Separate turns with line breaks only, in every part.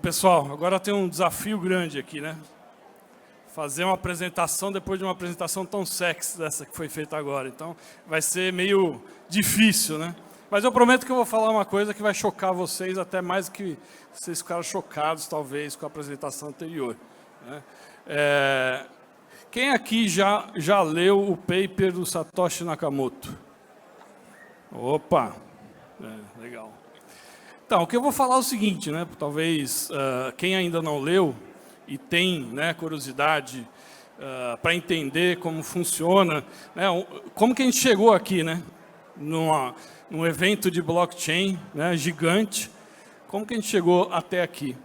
Pessoal, agora tem um desafio grande aqui, né? Fazer uma apresentação depois de uma apresentação tão sexy dessa que foi feita agora. Então, vai ser meio difícil, né? Mas eu prometo que eu vou falar uma coisa que vai chocar vocês, até mais que vocês ficaram chocados, talvez, com a apresentação anterior, né? Quem aqui já leu o paper do Satoshi Nakamoto? Opa! Legal. Então, o que eu vou falar é o seguinte, né? Talvez quem ainda não leu e tem, né, curiosidade para entender como funciona, né, como que a gente chegou aqui, né? Num evento de blockchain, né, gigante, como que a gente chegou até aqui?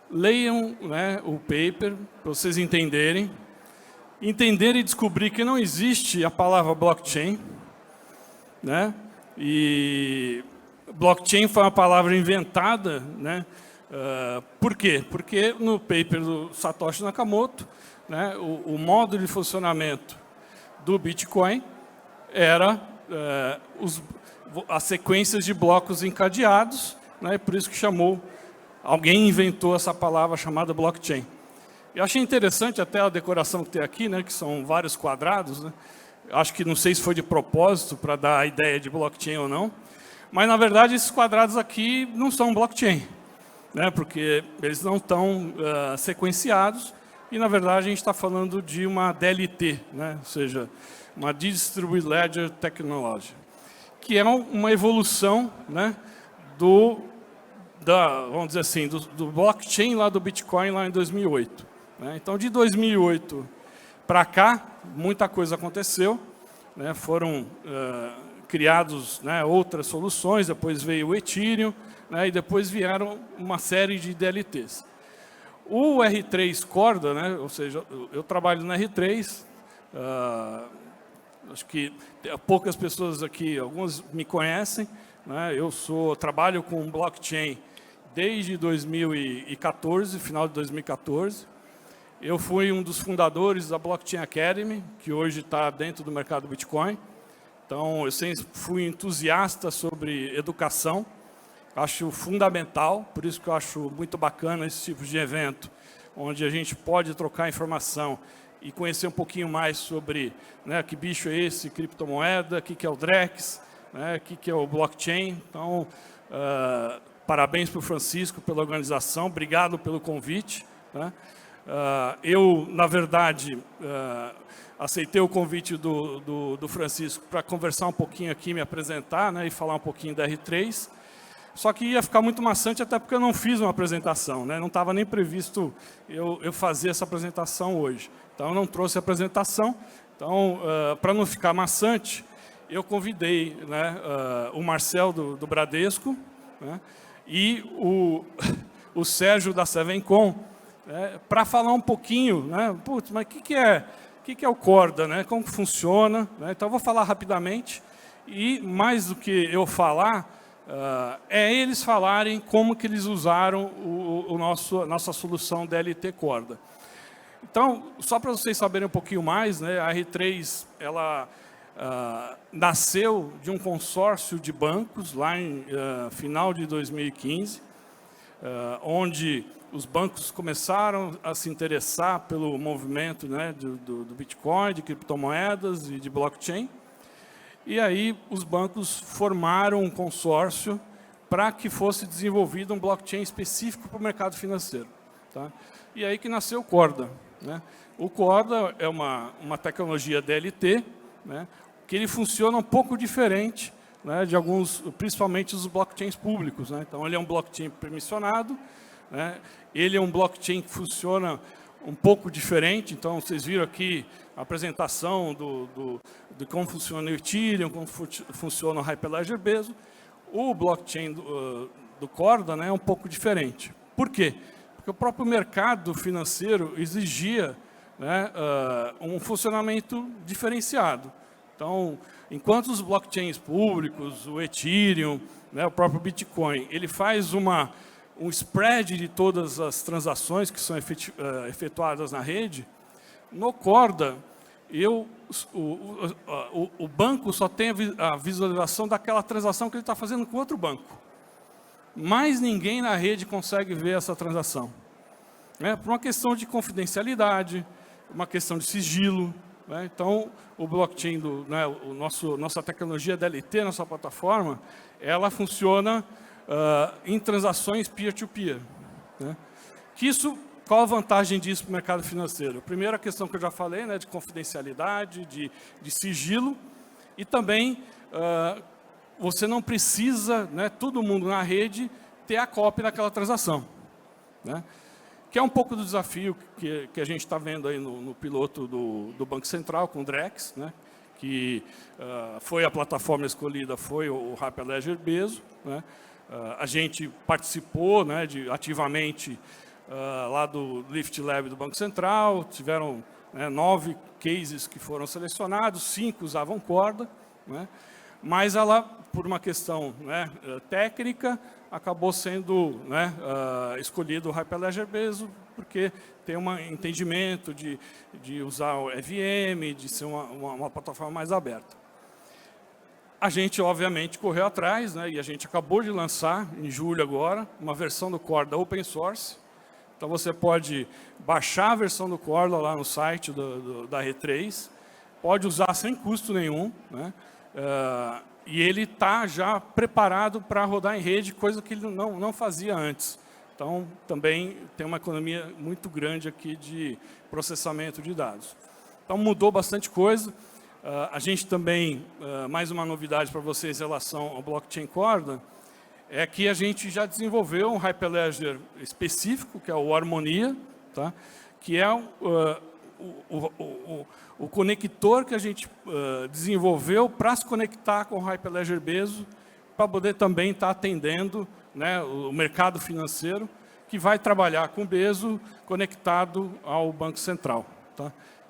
Leiam, né, o paper para vocês entenderem e descobrir que não existe a palavra blockchain, né? E blockchain foi uma palavra inventada, né? Por quê? Porque no paper do Satoshi Nakamoto, né, o modo de funcionamento do Bitcoin era as sequências de blocos encadeados, né? Por isso que alguém inventou essa palavra chamada blockchain. Eu achei interessante até a decoração que tem aqui, né, que são vários quadrados, né? Acho que não sei se foi de propósito para dar a ideia de blockchain ou não, mas na verdade esses quadrados aqui não são blockchain, né, porque eles não estão sequenciados e na verdade a gente está falando de uma DLT, né, ou seja, uma Distributed Ledger Technology, que é uma evolução, né, vamos dizer assim, do blockchain lá do Bitcoin lá em 2008. Né? Então, de 2008 para cá, muita coisa aconteceu, né? Foram criados, né, outras soluções, depois veio o Ethereum, né, e depois vieram uma série de DLTs. O R3 Corda, né, ou seja, eu trabalho no R3, acho que poucas pessoas aqui, algumas me conhecem, né, trabalho com blockchain desde 2014, final de 2014. Eu fui um dos fundadores da Blockchain Academy, que hoje está dentro do mercado Bitcoin. Então, eu sempre fui entusiasta sobre educação, acho fundamental, por isso que eu acho muito bacana esse tipo de evento, onde a gente pode trocar informação e conhecer um pouquinho mais sobre, né, que bicho é esse, criptomoeda, o que é o Drex, né, o que é o blockchain. Então, parabéns para o Francisco pela organização, obrigado pelo convite, né? Eu, na verdade, aceitei o convite do Francisco para conversar um pouquinho aqui, me apresentar, né, e falar um pouquinho da R3. Só que ia ficar muito maçante, até porque eu não fiz uma apresentação, né, não estava nem previsto eu fazer essa apresentação hoje. Então, eu não trouxe a apresentação. Então, para não ficar maçante, eu convidei, né, o Marcel do Bradesco, né, e o Sérgio da Sevencom, para falar um pouquinho, né, putz, mas o que é o Corda, né, como que funciona, né? Então, eu vou falar rapidamente e, mais do que eu falar, eles falarem como que eles usaram nossa solução DLT Corda. Então, só para vocês saberem um pouquinho mais, né, a R3 ela nasceu de um consórcio de bancos lá em final de 2015, onde os bancos começaram a se interessar pelo movimento, né, do Bitcoin, de criptomoedas e de blockchain. E aí os bancos formaram um consórcio para que fosse desenvolvido um blockchain específico para o mercado financeiro. Tá? E aí que nasceu o Corda. Né? O Corda é uma tecnologia DLT, né, que ele funciona um pouco diferente, né, de alguns, principalmente os blockchains públicos. Né? Então, ele é um blockchain permissionado, né? Ele é um blockchain que funciona um pouco diferente. Então, vocês viram aqui a apresentação de como funciona o Ethereum, como funciona o Hyperledger Bezo. O blockchain do Corda, né, é um pouco diferente. Por quê? Porque o próprio mercado financeiro exigia, né, um funcionamento diferenciado. Então, enquanto os blockchains públicos, o Ethereum, né, o próprio Bitcoin, ele faz um spread de todas as transações que são efetuadas na rede, no Corda, o banco só tem a visualização daquela transação que ele está fazendo com outro banco. mais ninguém na rede consegue ver essa transação. Por uma questão de confidencialidade, uma questão de sigilo. Então, o blockchain, nossa tecnologia DLT, nossa plataforma, ela funciona em transações peer-to-peer. Qual a vantagem disso para o mercado financeiro? A primeira questão que eu já falei, de confidencialidade, de sigilo, e também você não precisa, todo mundo na rede, ter a cópia daquela transação. Que é um pouco do desafio que a gente está vendo aí no piloto do Banco Central, com o Drex, que foi a plataforma escolhida, foi o Hyperledger Bezo. A gente participou ativamente lá do Lift Lab do Banco Central, tiveram 9 cases que foram selecionados, 5 usavam corda, mas ela, por uma questão técnica, acabou sendo escolhido o Hyperledger Bezo, porque tem um entendimento de usar o EVM, de ser uma plataforma mais aberta. A gente, obviamente, correu atrás, e a gente acabou de lançar, em julho agora, uma versão do Corda Open Source. Então, você pode baixar a versão do Corda lá no site da R3, pode usar sem custo nenhum, e ele está já preparado para rodar em rede, coisa que ele não fazia antes. Então, também tem uma economia muito grande aqui de processamento de dados. Então, mudou bastante coisa. A gente também, mais uma novidade para vocês em relação ao blockchain Corda, é que a gente já desenvolveu um Hyperledger específico, que é o Harmonia, que é o conector que a gente desenvolveu para se conectar com o Hyperledger Bezo, para poder também estar atendendo o mercado financeiro, que vai trabalhar com o Bezo conectado ao Banco Central.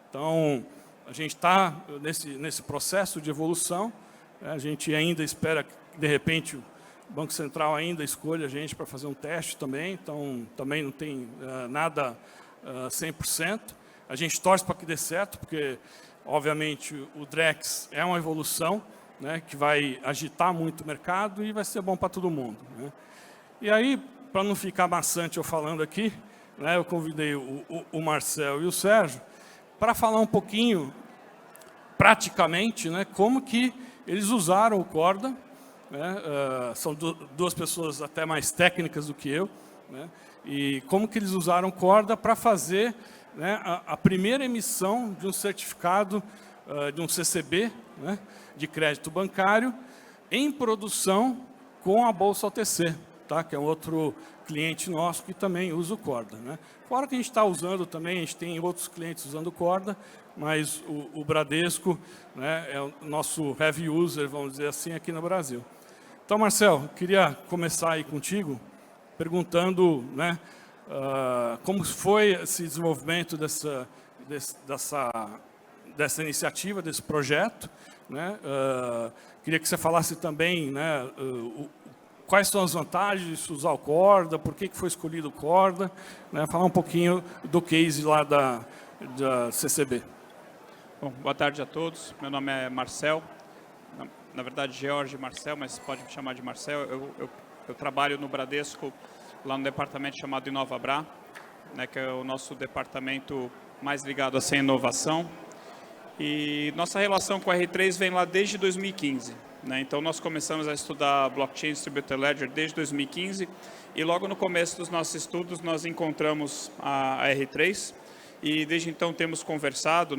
Então, a gente está nesse processo de evolução. A gente ainda espera que, de repente, o Banco Central ainda escolha a gente para fazer um teste também. Então, também não tem nada 100%. A gente torce para que dê certo, porque, obviamente, o Drex é uma evolução que vai agitar muito o mercado e vai ser bom para todo mundo. E aí, para não ficar maçante eu falando aqui, eu convidei o Marcel e o Sérgio para falar um pouquinho, praticamente, como que eles usaram o Corda. São duas pessoas até mais técnicas do que eu, e como que eles usaram o Corda para fazer a primeira emissão de um certificado de um CCB, de crédito bancário, em produção com a Bolsa OTC, que é um outro cliente nosso que também usa o Corda. Fora que a gente está usando também, a gente tem outros clientes usando o Corda, mas o Bradesco é o nosso heavy user, vamos dizer assim, aqui no Brasil. Então, Marcel, queria começar aí contigo, perguntando como foi esse desenvolvimento dessa iniciativa, desse projeto. Queria que você falasse também quais são as vantagens de usar o Corda, por que foi escolhido o Corda, falar um pouquinho do case lá da CCB.
Bom, boa tarde a todos. Meu nome é Marcel, na verdade George Marcel, mas pode me chamar de Marcel. Eu trabalho no Bradesco, lá no departamento chamado InovaBra, que é o nosso departamento mais ligado a essa inovação. E nossa relação com a R3 vem lá desde 2015. Então, nós começamos a estudar Blockchain Distributed Ledger desde 2015 e logo no começo dos nossos estudos nós encontramos a R3 e desde então temos conversado,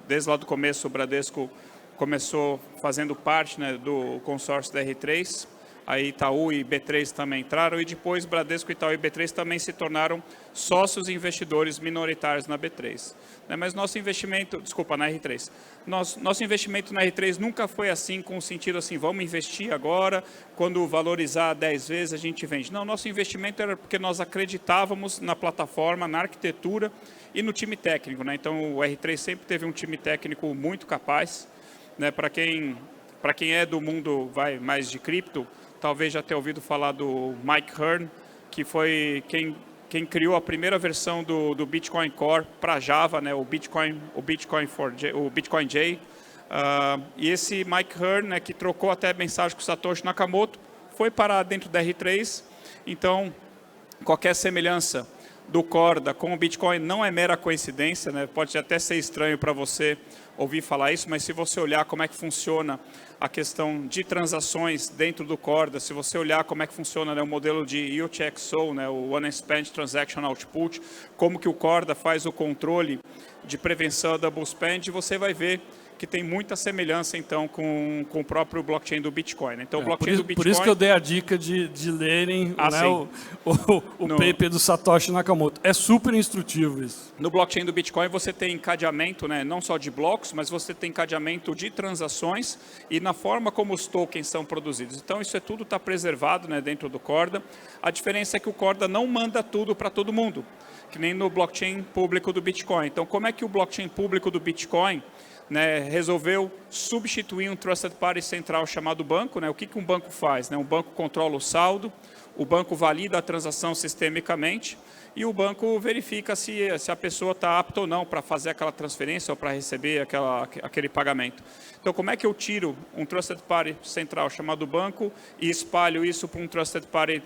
desde lá do começo o Bradesco começou fazendo parte do consórcio da R3, aí Itaú e B3 também entraram e depois Bradesco, Itaú e B3 também se tornaram sócios e investidores minoritários na B3. Mas nosso investimento, na R3, nosso investimento na R3 nunca foi assim, com o sentido assim, vamos investir agora, quando valorizar 10 vezes a gente vende. Não, nosso investimento era porque nós acreditávamos na plataforma, na arquitetura e no time técnico. Então o R3 sempre teve um time técnico muito capaz. Para quem é do mundo mais de cripto, talvez já tenha ouvido falar do Mike Hearn, que foi quem criou a primeira versão do Bitcoin Core para Java, o Bitcoin J. E esse Mike Hearn, que trocou até mensagem com o Satoshi Nakamoto, foi parar dentro da R3, então qualquer semelhança do Corda com o Bitcoin não é mera coincidência, né? Pode até ser estranho para você ouvir falar isso, mas se você olhar como é que funciona a questão de transações dentro do Corda, se você olhar como é que funciona, né, o modelo de UTXO, né, o Unexpanded Transaction Output, como que o Corda faz o controle de prevenção da double spend, você vai ver que tem muita semelhança, então, com o próprio blockchain do Bitcoin. Então, o blockchain do Bitcoin...
Por isso que eu dei a dica de lerem, né, o paper do Satoshi Nakamoto. É super instrutivo isso.
No blockchain do Bitcoin, você tem encadeamento, né, não só de blocos, mas você tem encadeamento de transações e na forma como os tokens são produzidos. Então, isso tudo está preservado, né, dentro do Corda. A diferença é que o Corda não manda tudo para todo mundo, que nem no blockchain público do Bitcoin. Então, como é que o blockchain público do Bitcoin, né, resolveu substituir um Trusted Party central chamado banco, né? O que um banco faz? Né? Um banco controla o saldo, o banco valida a transação sistemicamente e o banco verifica se a pessoa está apta ou não para fazer aquela transferência ou para receber aquele pagamento. Então, como é que eu tiro um Trusted Party central chamado banco e espalho isso para um Trusted Party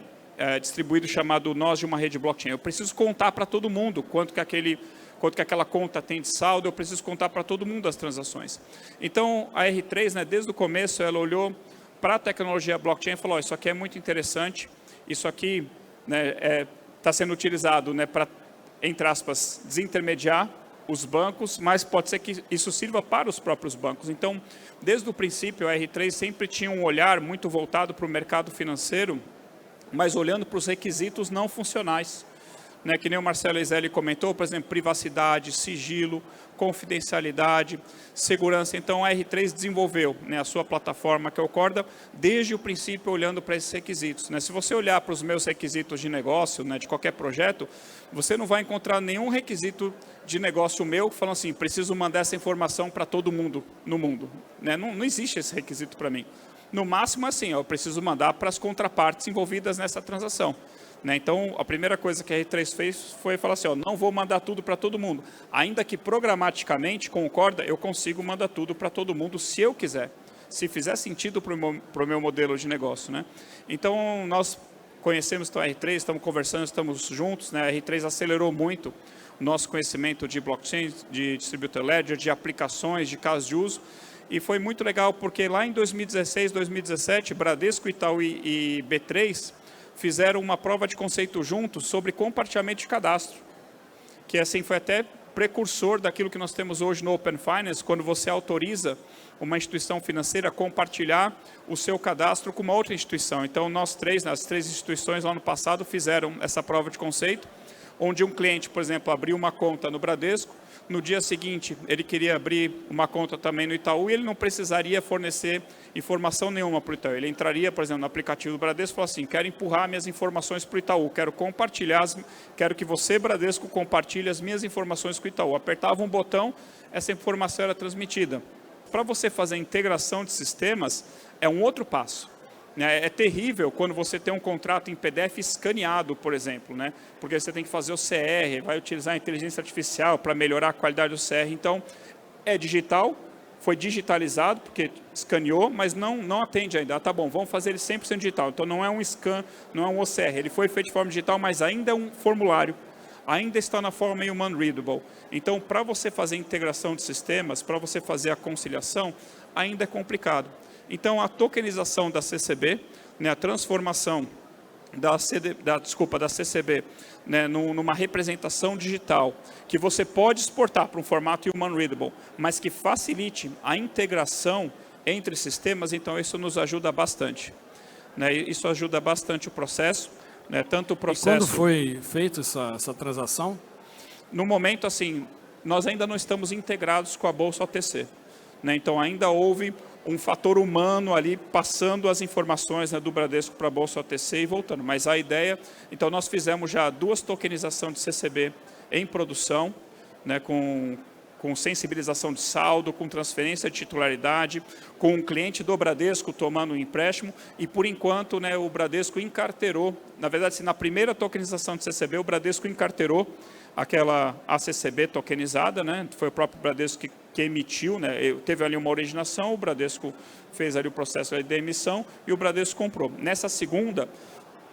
distribuído chamado nós de uma rede blockchain? Eu preciso contar para todo mundo quanto que aquela conta tem de saldo, eu preciso contar para todo mundo as transações. Então, a R3, né, desde o começo, ela olhou para a tecnologia blockchain e falou, isso aqui é muito interessante, isso aqui, né, está sendo utilizado, né, para, entre aspas, desintermediar os bancos, mas pode ser que isso sirva para os próprios bancos. Então, desde o princípio, a R3 sempre tinha um olhar muito voltado para o mercado financeiro, mas olhando para os requisitos não funcionais. Né, que nem o Marcelo Ezelli comentou, por exemplo, privacidade, sigilo, confidencialidade, segurança. Então, a R3 desenvolveu, né, a sua plataforma, que é o Corda, desde o princípio, olhando para esses requisitos. Né? Se você olhar para os meus requisitos de negócio, né, de qualquer projeto, você não vai encontrar nenhum requisito de negócio meu falando assim, preciso mandar essa informação para todo mundo no mundo. Né? Não existe esse requisito para mim. No máximo, assim, eu preciso mandar para as contrapartes envolvidas nessa transação. Né? Então, a primeira coisa que a R3 fez foi falar assim, ó, não vou mandar tudo para todo mundo. Ainda que programaticamente, com o Corda, eu consigo mandar tudo para todo mundo se eu quiser. Se fizer sentido para o meu modelo de negócio. Né? Então, nós conhecemos então, a R3, estamos conversando, estamos juntos. Né? A R3 acelerou muito o nosso conhecimento de blockchain, de distributed ledger, de aplicações, de casos de uso. E foi muito legal, porque lá em 2016, 2017, Bradesco, Itaú e B3 fizeram uma prova de conceito juntos sobre compartilhamento de cadastro, que assim foi até precursor daquilo que nós temos hoje no Open Finance, quando você autoriza uma instituição financeira a compartilhar o seu cadastro com uma outra instituição. Então, nós três, as três instituições, no ano passado, fizeram essa prova de conceito, onde um cliente, por exemplo, abriu uma conta no Bradesco, no dia seguinte ele queria abrir uma conta também no Itaú e ele não precisaria fornecer informação nenhuma para o Itaú. Ele entraria, por exemplo, no aplicativo do Bradesco e falaria assim, quero empurrar minhas informações para o Itaú, quero compartilhar, quero que você, Bradesco, compartilhe as minhas informações com o Itaú. Apertava um botão, essa informação era transmitida. Para você fazer a integração de sistemas, é um outro passo. É terrível quando você tem um contrato em PDF escaneado, por exemplo, né? Porque você tem que fazer o CR, vai utilizar a inteligência artificial para melhorar a qualidade do CR. Então, é digital, foi digitalizado, porque escaneou, mas não atende ainda. Tá bom, vamos fazer ele 100% digital. Então, não é um scan, não é um OCR. Ele foi feito de forma digital, mas ainda é um formulário. Ainda está na forma human readable. Então, para você fazer a integração de sistemas, para você fazer a conciliação, ainda é complicado. Então, a tokenização da CCB, né, a transformação da CCB, né, numa representação digital, que você pode exportar para um formato human readable, mas que facilite a integração entre sistemas, então isso nos ajuda bastante. Né, isso ajuda bastante o processo, né, tanto o processo...
E quando foi feita essa transação?
No momento, assim, nós ainda não estamos integrados com a Bolsa OTC. Né, então, ainda houve um fator humano ali passando as informações, né, do Bradesco para a Bolsa OTC e voltando. Mas a ideia... Então, nós fizemos já 2 tokenizações de CCB em produção, né, com sensibilização de saldo, com transferência de titularidade, com um cliente do Bradesco tomando um empréstimo e, por enquanto, né, o Bradesco encarteirou, na verdade, assim, na primeira tokenização de CCB, o Bradesco encarteirou aquela ACCB tokenizada, né, foi o próprio Bradesco que que emitiu, né, teve ali uma originação, o Bradesco fez ali o processo de emissão e o Bradesco comprou. Nessa segunda,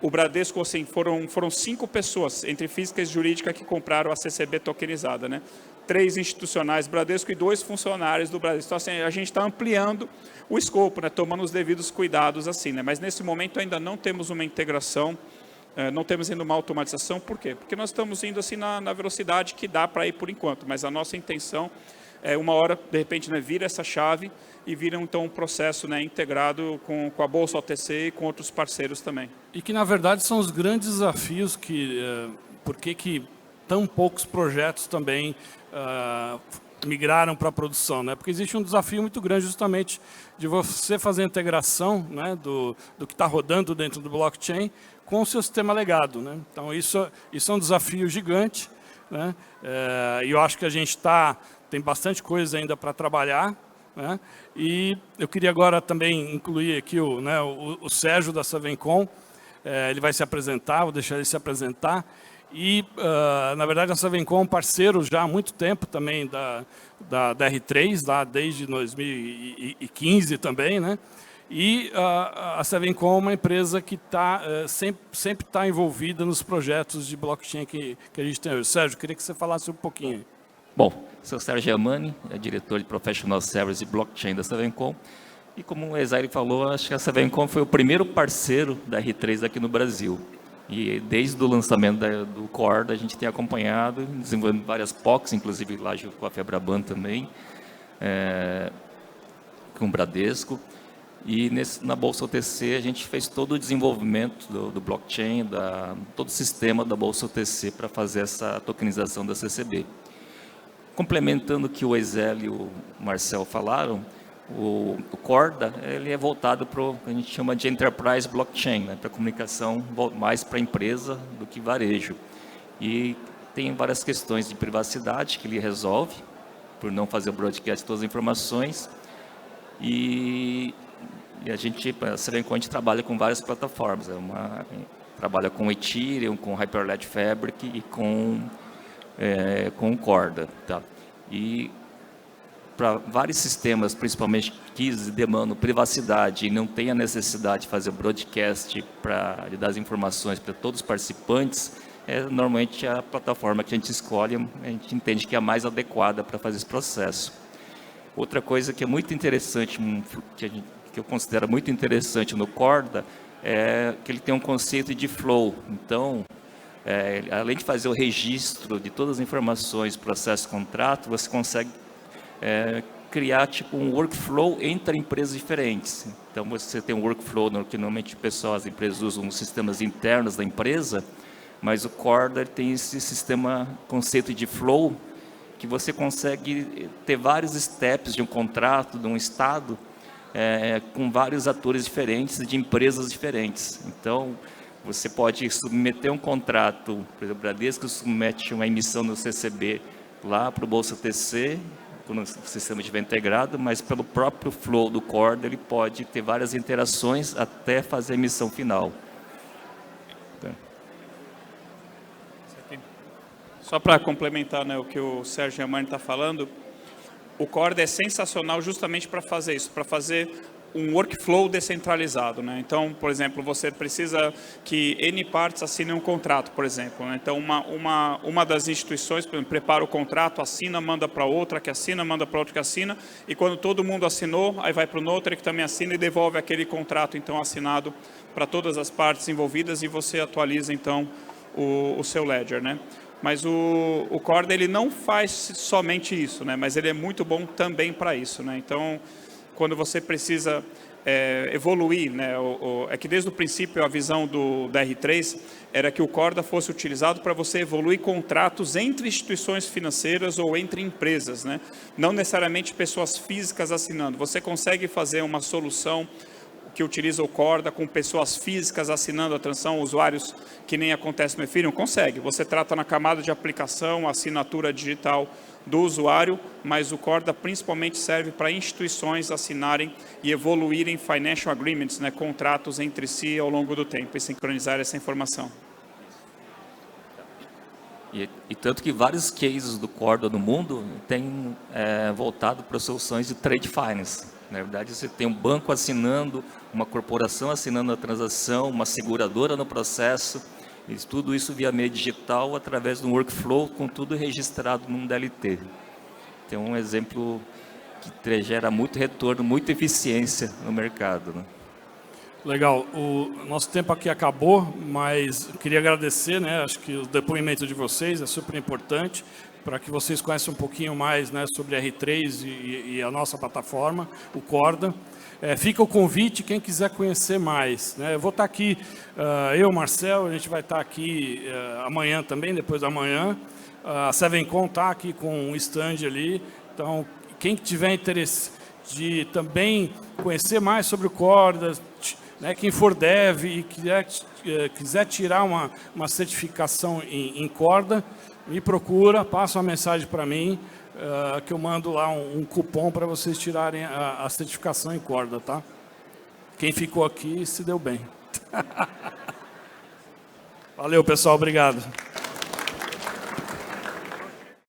o Bradesco, assim, foram 5 pessoas, entre física e jurídica, que compraram a CCB tokenizada, né? 3 institucionais Bradesco e 2 funcionários do Bradesco. Então, assim, a gente está ampliando o escopo, né? Tomando os devidos cuidados, assim, né? Mas nesse momento ainda não temos uma integração, não temos ainda uma automatização. Por quê? Porque nós estamos indo assim na velocidade que dá para ir por enquanto, mas a nossa intenção é uma hora, de repente, né, vira essa chave e vira então um processo, né, integrado com a Bolsa OTC e com outros parceiros também.
E que, na verdade, são os grandes desafios que, por que tão poucos projetos também migraram para a produção, né? Porque existe um desafio muito grande justamente de você fazer a integração, né, do que está rodando dentro do blockchain com o seu sistema legado, né? Então, isso é um desafio gigante, né? E eu acho que a gente tem bastante coisa ainda para trabalhar, né? E eu queria agora também incluir aqui o Sérgio da Savencom. Ele vai se apresentar, vou deixar ele se apresentar. E, na verdade, a Savencom é um parceiro já há muito tempo também da R3, lá desde 2015 também, né? E a Savencom é uma empresa que sempre está envolvida nos projetos de blockchain que a gente tem hoje. Sérgio, queria que você falasse um pouquinho.
Bom, sou Sérgio Yamani, diretor de Professional Service e Blockchain da Savencom. E como o Ezairi falou, acho que a Savencom foi o primeiro parceiro da R3 aqui no Brasil. E desde o lançamento do Corda, a gente tem acompanhado, desenvolvendo várias POCs, inclusive lá com a Febraban também, com o Bradesco. E na Bolsa OTC a gente fez todo o desenvolvimento do blockchain, todo o sistema da Bolsa OTC para fazer essa tokenização da CCB. Complementando o que o Ezel e o Marcel falaram, o Corda ele é voltado para o que a gente chama de Enterprise Blockchain, né, para comunicação mais para empresa do que varejo. E tem várias questões de privacidade que ele resolve, por não fazer o broadcast de todas as informações. E a Savencom, a gente trabalha com várias plataformas. Trabalha com Ethereum, com Hyperledger Fabric e com o Corda. Tá? E para vários sistemas, principalmente que demandam privacidade e não tem a necessidade de fazer broadcast para dar as informações para todos os participantes, normalmente a plataforma que a gente escolhe, a gente entende que é a mais adequada para fazer esse processo. Outra coisa que é muito interessante, que eu considero muito interessante no Corda, é que ele tem um conceito de flow. Então, além de fazer o registro de todas as informações, processo de contrato, você consegue criar tipo um workflow entre empresas diferentes. Então, você tem um workflow que normalmente as empresas usam nos sistemas internos da empresa, mas o Corda tem esse conceito de flow, que você consegue ter vários steps de um contrato, de um estado, com vários atores diferentes, de empresas diferentes. Então, você pode submeter um contrato, por exemplo, o Bradesco submete uma emissão no CCB lá para o Bolsa OTC, quando o sistema estiver integrado, mas pelo próprio flow do Corda, ele pode ter várias interações até fazer a emissão final.
Só para complementar, né, o que o Sérgio Yamani está falando, o Corda é sensacional justamente para fazer isso, para fazer um workflow descentralizado, né? Então, por exemplo, você precisa que N partes assinem um contrato, por exemplo, né? Então, uma das instituições, por exemplo, prepara o contrato, assina, manda para outra, que assina, manda para outra que assina, e quando todo mundo assinou, aí vai para o Notary, que também assina e devolve aquele contrato, então, assinado para todas as partes envolvidas, e você atualiza, então, o seu ledger, né? Mas o Corda, ele não faz somente isso, né? Mas ele é muito bom também para isso, né? Então, quando você precisa evoluir, né? É que desde o princípio a visão da R3 era que o Corda fosse utilizado para você evoluir contratos entre instituições financeiras ou entre empresas, né? Não necessariamente pessoas físicas assinando. Você consegue fazer uma solução que utiliza o Corda com pessoas físicas assinando a transação, usuários que nem acontece no Ethereum? Consegue. Você trata na camada de aplicação, assinatura digital do usuário, mas o Corda principalmente serve para instituições assinarem e evoluírem financial agreements, né, contratos entre si ao longo do tempo e sincronizar essa informação.
E tanto que vários cases do Corda no mundo têm voltado para soluções de trade finance. Na verdade, você tem um banco assinando, uma corporação assinando a transação, uma seguradora no processo, e tudo isso via meio digital, através de um workflow, com tudo registrado num DLT. Tem um exemplo que gera muito retorno, muita eficiência no mercado, né?
Legal, o nosso tempo aqui acabou, mas eu queria agradecer, né? Acho que o depoimento de vocês é super importante para que vocês conheçam um pouquinho mais, né, sobre a R3 e a nossa plataforma, o Corda. Fica o convite, quem quiser conhecer mais, né? Eu vou estar aqui, eu, Marcel, a gente vai estar aqui amanhã também, depois da manhã. A Sevencom está aqui com um stand ali, então quem tiver interesse de também conhecer mais sobre o Corda, né, quem for dev e quiser tirar uma certificação em Corda, me procura, passa uma mensagem para mim, que eu mando lá um cupom para vocês tirarem a certificação em Corda, tá? Quem ficou aqui se deu bem. Valeu, pessoal, obrigado.